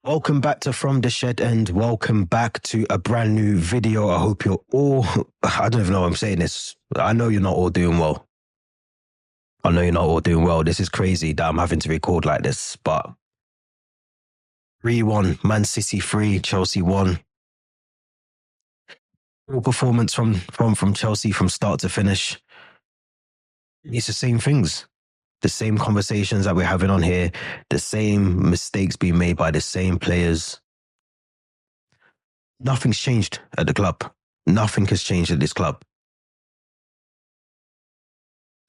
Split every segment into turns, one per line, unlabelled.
Welcome back to From the Shed and welcome back to a brand new video. I hope you're all, I don't even know why I'm saying this. I know you're not all doing well. This is crazy that I'm having to record like this, but 3-1, Man City 3, Chelsea 1. Full performance from Chelsea from start to finish. It's the same things. The same conversations that we're having on here, the same mistakes being made by the same players. Nothing's changed at the club. Nothing has changed at this club.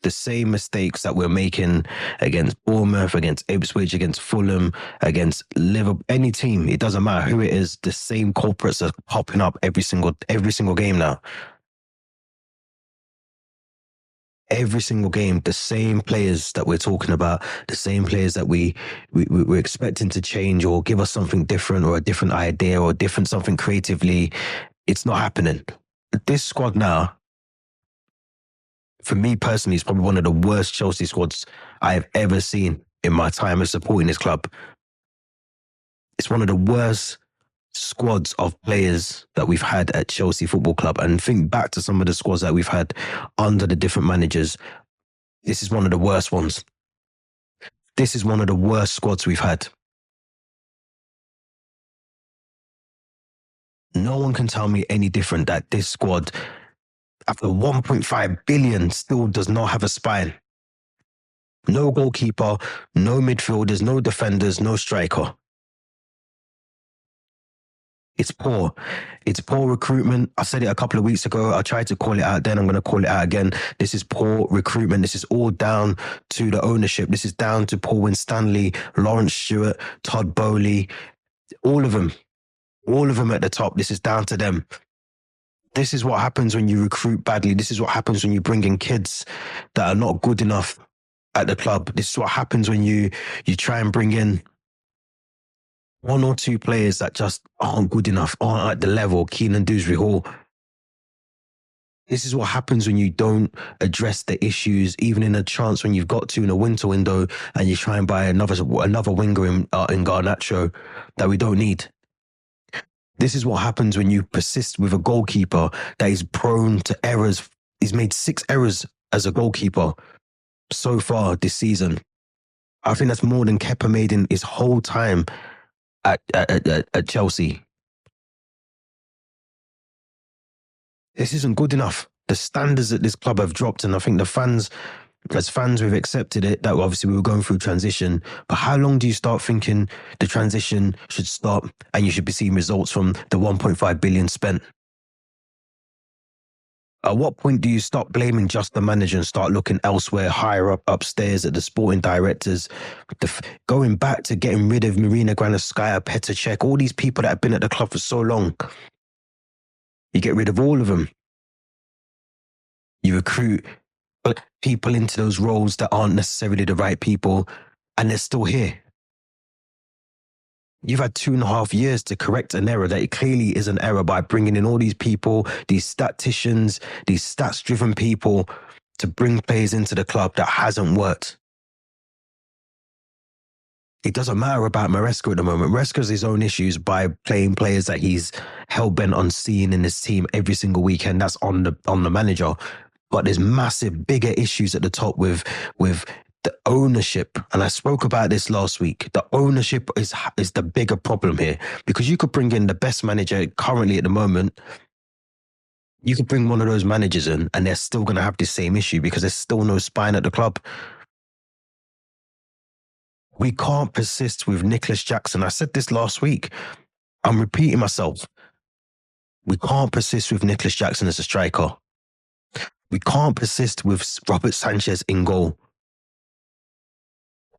The same mistakes that we're making against Bournemouth, against Ipswich, against Fulham, against Liverpool, any team, it doesn't matter who it is, the same culprits are popping up every single game now. Every single game, the same players that we're talking about, the same players that we're expecting to change or give us something different or a different idea or different something creatively. It's not happening. This squad now, for me personally, is probably one of the worst Chelsea squads I have ever seen in my time of supporting this club. It's one of the worst squads of players that we've had at Chelsea Football Club, and think back to some of the squads that we've had under the different managers. This is one of the worst ones. This is one of the worst squads we've had. No one can tell me any different that this squad, after 1.5 billion, still does not have a spine. No goalkeeper, no midfielders, no defenders, no striker. It's poor. It's poor recruitment. I said it a couple of weeks ago. I tried to call it out then. I'm going to call it out again. This is poor recruitment. This is all down to the ownership. This is down to Paul Winstanley, Lawrence Stewart, Todd Bowley, all of them at the top. This is down to them. This is what happens when you recruit badly. This is what happens when you bring in kids that are not good enough at the club. This is what happens when you try and bring in one or two players that just aren't good enough, aren't at the level. Keenan Dewsbury Hall. This is what happens when you don't address the issues, even in a chance when you've got to in a winter window, and you try and buy another winger in Garnacho that we don't need. This is what happens when you persist with a goalkeeper that is prone to errors. He's made 6 errors as a goalkeeper so far this season. I think that's more than Kepa made in his whole time at Chelsea. This isn't good enough. The standards at this club have dropped, and I think the fans, as fans, we've accepted it, that obviously we were going through transition. But how long do you start thinking the transition should stop and you should be seeing results from the 1.5 billion spent? At what point do you stop blaming just the manager and start looking elsewhere, higher up, upstairs at the sporting directors? Going back to getting rid of Marina Granovskaya, Petr Cech, all these people that have been at the club for so long. You get rid of all of them. You recruit people into those roles that aren't necessarily the right people, and they're still here. You've had 2.5 years to correct an error that it clearly is an error by bringing in all these people, these statisticians, these stats-driven people to bring players into the club that hasn't worked. It doesn't matter about Maresca at the moment. Maresca has his own issues by playing players that he's hell-bent on seeing in his team every single weekend. That's on the manager. But there's massive, bigger issues at the top with the ownership. And I spoke about this last week. The ownership is the bigger problem here, because you could bring in the best manager currently at the moment. You could bring one of those managers in and they're still going to have the same issue because there's still no spine at the club. We can't persist with Nicholas Jackson. I said this last week. I'm repeating myself. We can't persist with Nicholas Jackson as a striker. We can't persist with Robert Sanchez in goal.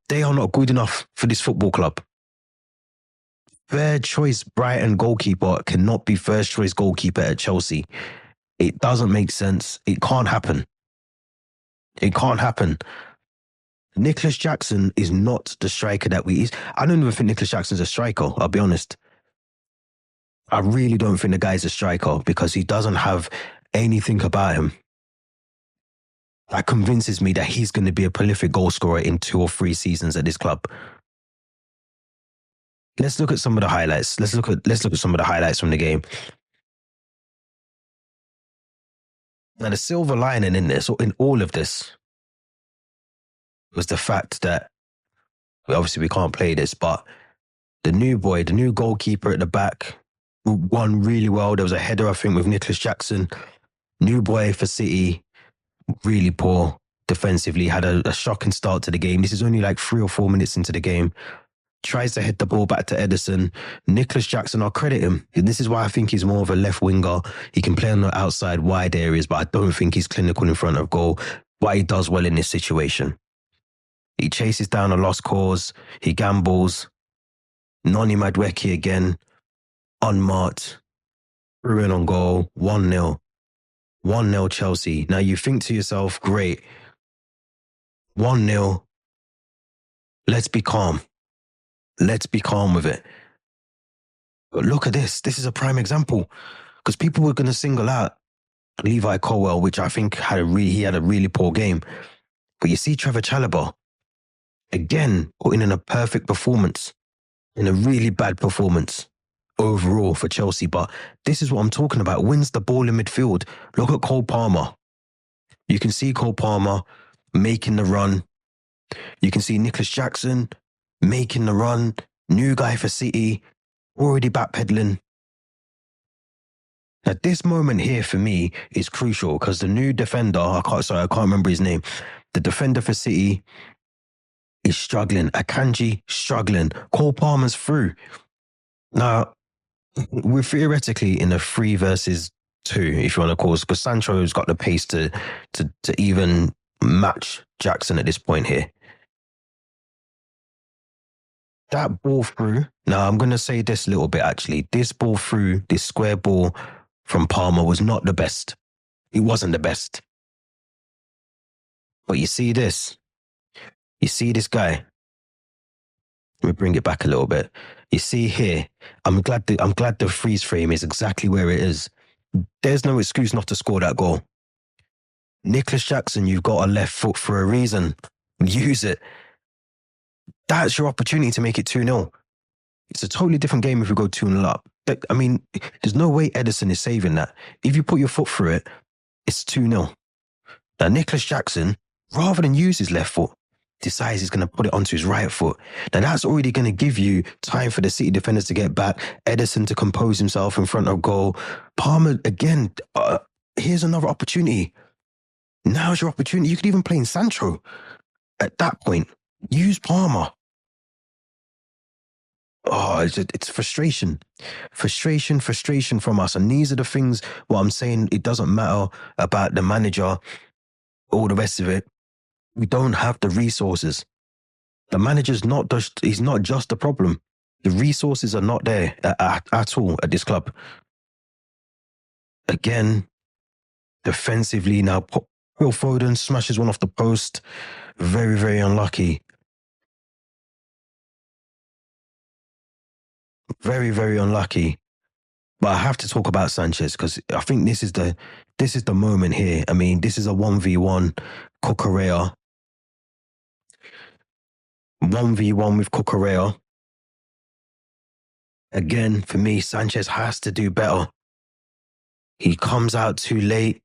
They are not good enough for this football club. Fair choice Brighton goalkeeper cannot be first choice goalkeeper at Chelsea. It doesn't make sense. It can't happen. It can't happen. Nicholas Jackson is not the striker that I don't even think Nicholas Jackson's a striker, I'll be honest. I really don't think the guy's a striker because he doesn't have anything about him that convinces me that he's going to be a prolific goal scorer in 2 or 3 seasons at this club. let's look at some of the highlights. Let's look at some of the highlights from the game. Now, the silver lining in this, or in all of this, was the fact that obviously we can't play this, but the new goalkeeper at the back, won really well. There was a header, I think, with Nicholas Jackson. New boy for City, really poor defensively, had a shocking start to the game. This is only like 3 or 4 minutes into the game. Tries to head the ball back to Ederson. Nicholas Jackson, I'll credit him. And this is why I think he's more of a left winger. He can play on the outside wide areas, but I don't think he's clinical in front of goal. But he does well in this situation. He chases down a lost cause. He gambles. Noni Madueke again, unmarked. Threw in on goal, 1-0. 1-0 Chelsea. Now you think to yourself, great. 1-0. Let's be calm. Let's be calm with it. But look at this. This is a prime example. Because people were going to single out Levi Colwell, which I think had a really poor game. But you see Trevor Chalobah, again, putting in a perfect performance, in a really bad performance overall for Chelsea. But this is what I'm talking about. Wins the ball in midfield. Look at Cole Palmer. You can see Cole Palmer making the run. You can see Nicholas Jackson making the run. New guy for City, already backpedaling. Now, this moment here for me is crucial because the new defender, I can't remember his name. The defender for City is struggling. Akanji struggling. Cole Palmer's through. Now, we're theoretically in a 3 versus 2, if you want to call it, because Sancho's got the pace to even match Jackson at this point here. That ball through, now I'm going to say this a little bit actually. This ball through, this square ball from Palmer was not the best. It wasn't the best. But you see this. You see this guy. Let me bring it back a little bit. You see here, I'm glad the freeze frame is exactly where it is. There's no excuse not to score that goal. Nicholas Jackson, you've got a left foot for a reason. Use it. That's your opportunity to make it 2-0. It's a totally different game if we go 2-0 up. I mean, there's no way Ederson is saving that. If you put your foot through it, it's 2-0. Now, Nicholas Jackson, rather than use his left foot, decides he's going to put it onto his right foot. Now, that's already going to give you time for the City defenders to get back, Ederson to compose himself in front of goal. Palmer, again, here's another opportunity. Now's your opportunity. You could even play in Sancho at that point. Use Palmer. Oh, it's frustration. Frustration from us. And these are the things, what I'm saying, it doesn't matter about the manager, all the rest of it. We don't have the resources. The manager's he's not just the problem. The resources are not there at all at this club. Again, defensively now, Phil Foden smashes one off the post. Very, very unlucky. Very, very unlucky. But I have to talk about Sanchez because I think this is the moment here. I mean, this is a 1v1 Cucurella. 1v1 with Cucurella. Again, for me, Sanchez has to do better. He comes out too late.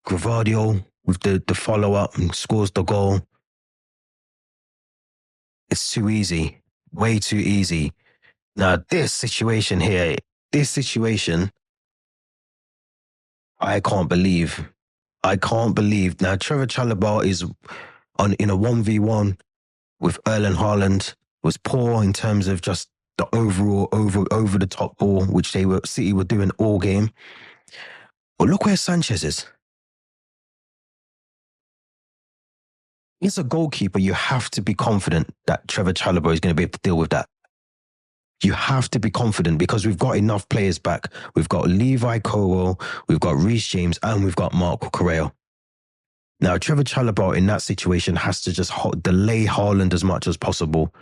Gravadio with the follow-up and scores the goal. It's too easy. Way too easy. Now, this situation, I can't believe. Now, Trevor Chalobah is in a 1v1 with Erling Haaland, was poor in terms of just the overall over the top ball, which City were doing all game. But look where Sanchez is. As a goalkeeper, you have to be confident that Trevor Chalobah is going to be able to deal with that. You have to be confident because we've got enough players back. We've got Levi Colwell, we've got Reece James, and we've got Marc Cucurella. Now, Trevor Chalobah in that situation has to just delay Haaland as much as possible,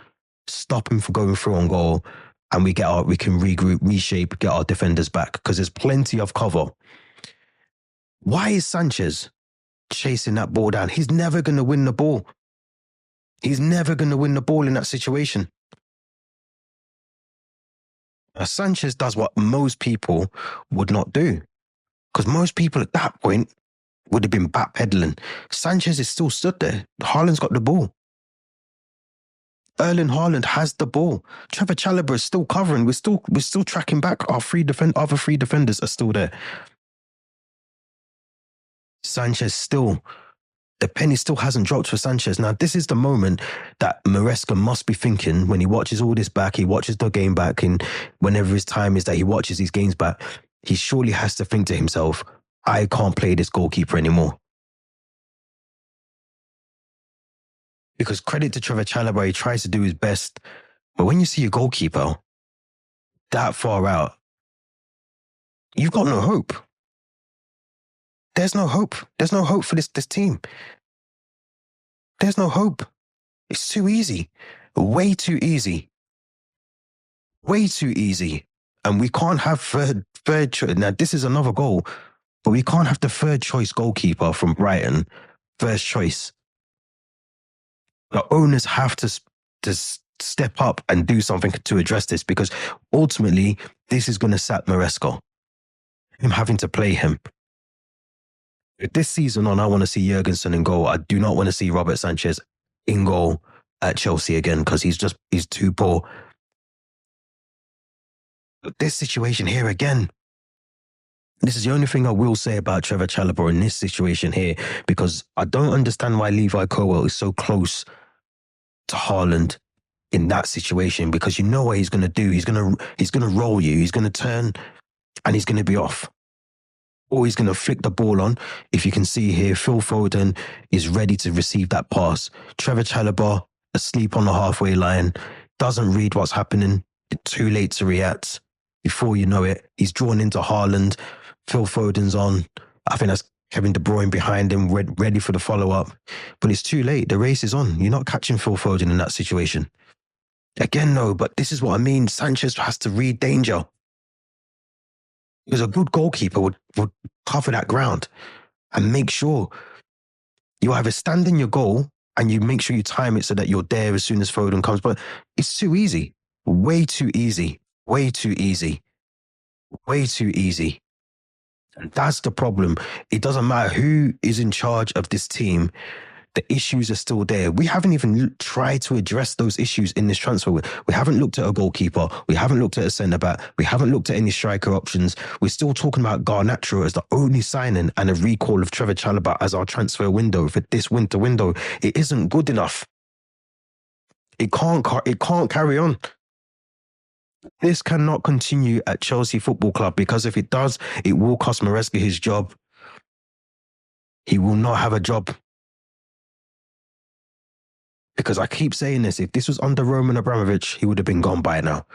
stop him from going through on goal, and we can regroup, reshape, get our defenders back because there's plenty of cover. Why is Sanchez chasing that ball down? He's never going to win the ball. He's never going to win the ball in that situation. Sanchez does what most people would not do. Because most people at that point would have been backpedaling. Sanchez is still stood there. Haaland's got the ball. Erling Haaland has the ball. Trevor Chalobah is still covering. We're still tracking back. Our other three defenders are still there. Sanchez still, the penny still hasn't dropped for Sanchez. Now, this is the moment that Maresca must be thinking when he watches all this back, he watches the game back, and whenever his time is that he watches these games back, he surely has to think to himself, I can't play this goalkeeper anymore. Because credit to Trevor Chalobah, he tries to do his best. But when you see a goalkeeper that far out, you've got no hope. There's no hope. There's no hope for this team. There's no hope. It's too easy. Way too easy. Way too easy. And we can't have third choice. Now, this is another goal, but we can't have the third choice goalkeeper from Brighton first choice. The owners have to step up and do something to address this, because ultimately, this is going to sap Maresca. Him having to play him. This season on, I want to see Jurgensen in goal. I do not want to see Robert Sanchez in goal at Chelsea again, because he's too poor. But this situation here again, this is the only thing I will say about Trevor Chalobah in this situation here, because I don't understand why Levi Colwill is so close to Haaland in that situation, because you know what he's going to do. He's going to roll you. He's going to turn and he's going to be off. Or he's going to flick the ball on. If you can see here, Phil Foden is ready to receive that pass. Trevor Chalobah, asleep on the halfway line, doesn't read what's happening. It's too late to react. Before you know it, he's drawn into Haaland. Phil Foden's on. I think that's Kevin De Bruyne behind him, ready for the follow-up. But it's too late. The race is on. You're not catching Phil Foden in that situation. Again, no, but this is what I mean. Sanchez has to read danger. Because a good goalkeeper would cover that ground and make sure you either stand in your goal and you make sure you time it so that you're there as soon as Foden comes. But it's too easy. Way too easy. Way too easy. Way too easy. And that's the problem. It doesn't matter who is in charge of this team. The issues are still there. We haven't even tried to address those issues in this transfer. We haven't looked at a goalkeeper. We haven't looked at a centre-back. We haven't looked at any striker options. We're still talking about Garnacho as the only signing and a recall of Trevor Chalobah as our transfer window for this winter window. It isn't good enough. It can't carry on. This cannot continue at Chelsea Football Club, because if it does, it will cost Maresca his job. He will not have a job. Because I keep saying this, if this was under Roman Abramovich, he would have been gone by now.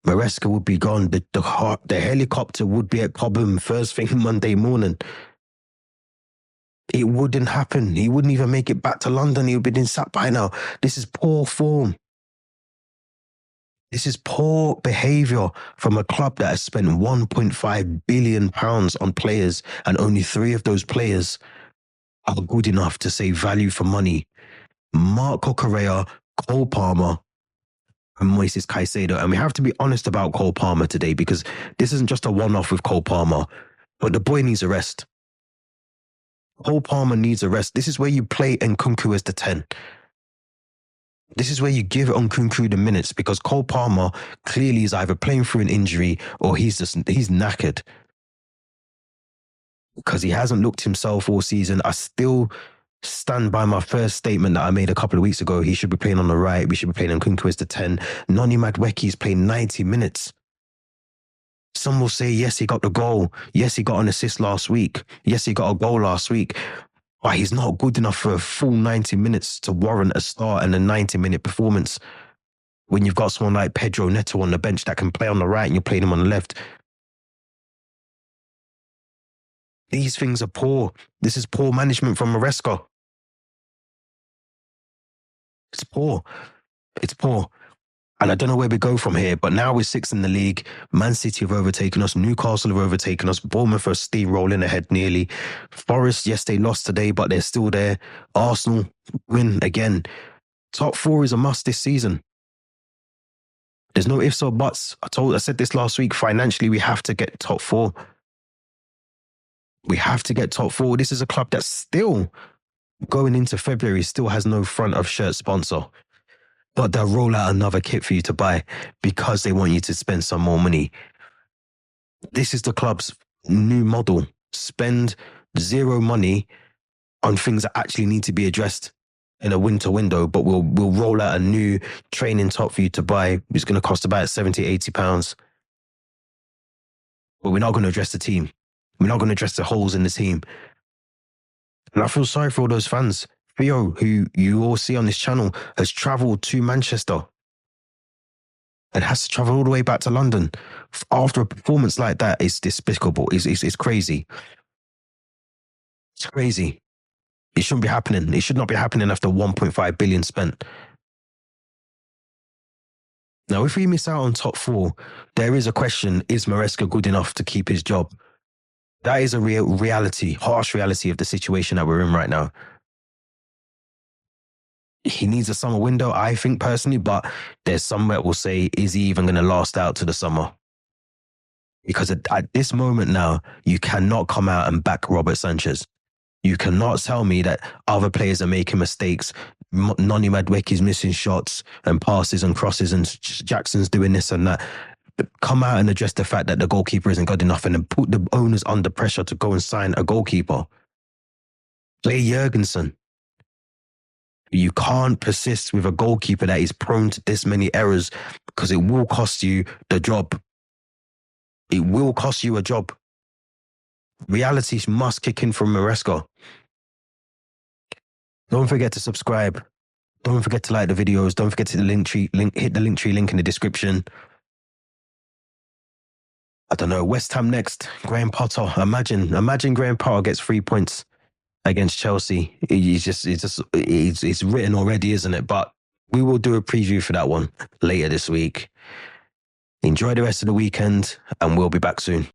Maresca would be gone. The helicopter would be at Cobham first thing Monday morning. It wouldn't happen. He wouldn't even make it back to London. He would have been sat by now. This is poor form. This is poor behaviour from a club that has spent £1.5 billion on players, and only 3 of those players are good enough to say value for money. Marco Correa, Cole Palmer, and Moises Caicedo. And we have to be honest about Cole Palmer today, because this isn't just a one-off with Cole Palmer, but the boy needs a rest. Cole Palmer needs a rest. This is where you play Nkunku as the 10. This is where you give Nkunku the minutes, because Cole Palmer clearly is either playing through an injury or he's knackered. Because he hasn't looked himself all season. I still stand by my first statement that I made a couple of weeks ago. He should be playing on the right. We should be playing Nkunku as the 10. Noni Madueke's playing 90 minutes. Some will say, yes, he got the goal. Yes, he got an assist last week. Yes, he got a goal last week. But he's not good enough for a full 90 minutes to warrant a start and a 90-minute performance. When you've got someone like Pedro Neto on the bench that can play on the right and you're playing him on the left. These things are poor. This is poor management from Maresca. It's poor. It's poor. And I don't know where we go from here, but now we're 6th in the league. Man City have overtaken us. Newcastle have overtaken us. Bournemouth are steamrolling ahead nearly. Forest, yes, they lost today, but they're still there. Arsenal win again. Top four is a must this season. There's no ifs or buts. I said this last week. Financially, we have to get top four. We have to get top four. This is a club that still, going into February, still has no front of shirt sponsor. But they'll roll out another kit for you to buy because they want you to spend some more money. This is the club's new model. Spend zero money on things that actually need to be addressed in a winter window, but we'll roll out a new training top for you to buy. It's going to cost about 70, 80 pounds. But we're not going to address the team. We're not going to address the holes in the team. And I feel sorry for all those fans. Theo, who you all see on this channel, has travelled to Manchester and has to travel all the way back to London after a performance like that. It's despicable. It's crazy. It's crazy. It shouldn't be happening. It should not be happening after 1.5 billion spent. Now, if we miss out on top four, there is a question: is Maresca good enough to keep his job? That is a reality, harsh reality of the situation that we're in right now. He needs a summer window, I think personally, but there's some that will say, is he even going to last out to the summer? Because at this moment now, you cannot come out and back Robert Sanchez. You cannot tell me that other players are making mistakes. Noni Madueke's missing shots and passes and crosses, and Jackson's doing this and that. Come out and address the fact that the goalkeeper isn't good enough, and then put the owners under pressure to go and sign a goalkeeper. Play Jurgensen. You can't persist with a goalkeeper that is prone to this many errors, because it will cost you the job. It will cost you a job. Reality must kick in from Maresca. Don't forget to subscribe. Don't forget to like the videos. Don't forget to hit the Linktree link in the description. I don't know. West Ham next. Graham Potter. Imagine Graham Potter gets 3 points against Chelsea. It's written already, isn't it? But we will do a preview for that one later this week. Enjoy the rest of the weekend, and we'll be back soon.